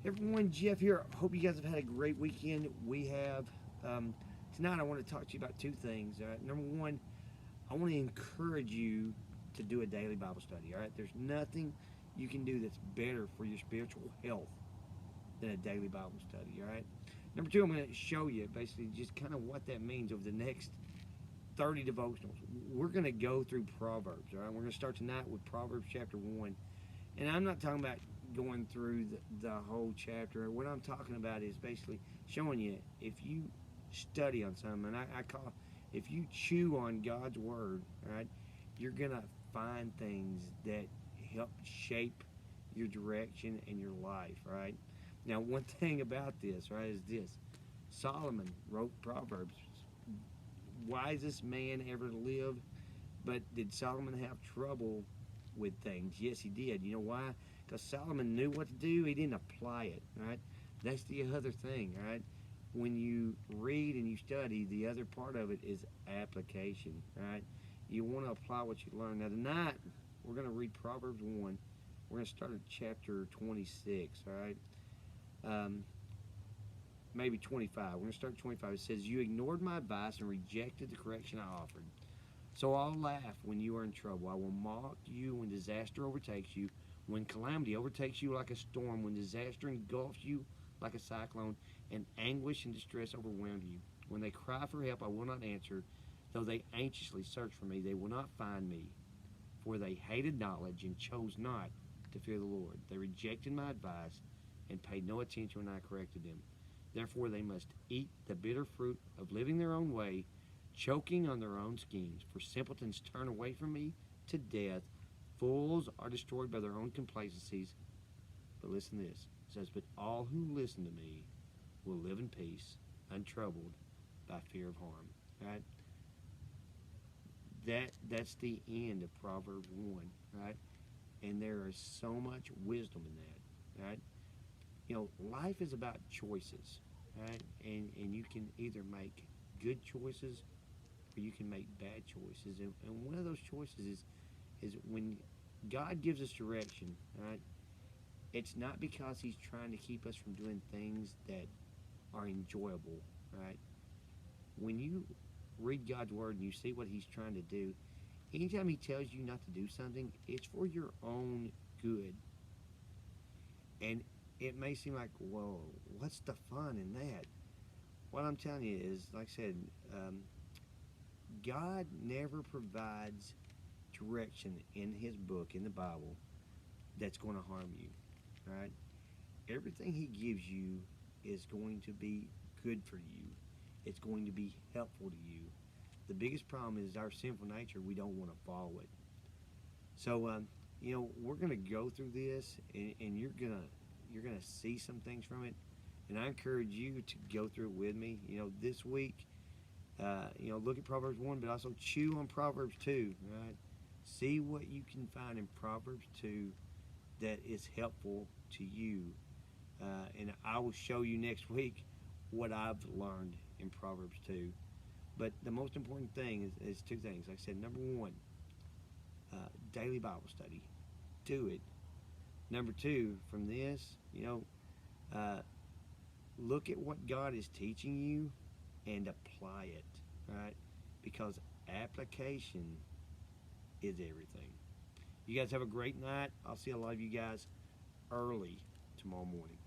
Everyone, Jeff here. Hope you guys have had a great weekend. We have. Tonight, I want to talk to you about two things. All right? Number one, I want to encourage you to do a daily Bible study. All right, there's nothing you can do that's better for your spiritual health than a daily Bible study. All right. Number two, I'm going to show you basically just kind of what that means over the next 30 devotionals. We're going to go through Proverbs. All right, we're going to start tonight with Proverbs chapter 1. And I'm not talking about going through the whole chapter. What I'm talking about is basically showing you if you study on something, and I call if you chew on God's word, right, you're gonna find things that help shape your direction and your life, right? Now, one thing about this, right, is this: Solomon wrote Proverbs, wisest man ever to live. But did Solomon have trouble with things? Yes, he did. You know why? Because Solomon knew what to do. He didn't apply it, right? That's the other thing, right? When you read and you study, the other part of it is application, right? You want to apply what you learn. Now, tonight, we're going to read Proverbs 1. We're going to start at chapter 26, all right? Um, maybe 25. We're going to start at 25. It says, "You ignored my advice and rejected the correction I offered. So I'll laugh when you are in trouble. I will mock you when disaster overtakes you, when calamity overtakes you like a storm, when disaster engulfs you like a cyclone, and anguish and distress overwhelm you. When they cry for help, I will not answer. Though they anxiously search for me, they will not find me. For they hated knowledge and chose not to fear the Lord. They rejected my advice and paid no attention when I corrected them. Therefore they must eat the bitter fruit of living their own way, choking on their own schemes. For simpletons turn away from me to death. Fools are destroyed by their own complacencies." But listen to this. It says, "But all who listen to me will live in peace, untroubled by fear of harm." Right? That's the end of Proverbs 1, right? And there is so much wisdom in that, right? You know, life is about choices, right? And you can either make good choices or you can make bad choices. And one of those choices is when God gives us direction, right? It's not because He's trying to keep us from doing things that are enjoyable, right? When you read God's Word and you see what He's trying to do, anytime He tells you not to do something, it's for your own good. And it may seem like, well, what's the fun in that? What I'm telling you is, like I said, God never provides direction in His book, in the Bible, that's going to harm you, right? Everything He gives you is going to be good for you. It's going to be helpful to you. The biggest problem is our sinful nature. We don't want to follow it. So, we're going to go through this, and you're gonna see some things from it. And I encourage you to go through it with me. This week, look at Proverbs 1, but also chew on Proverbs 2, right? See what you can find in Proverbs 2 that is helpful to you. And I will show you next week what I've learned in Proverbs 2. But the most important thing is two things. Like I said, number one, daily Bible study. Do it. Number two, from this, uh, look at what God is teaching you and apply it, right? Because application is everything. You guys have a great night. I'll see a lot of you guys early tomorrow morning.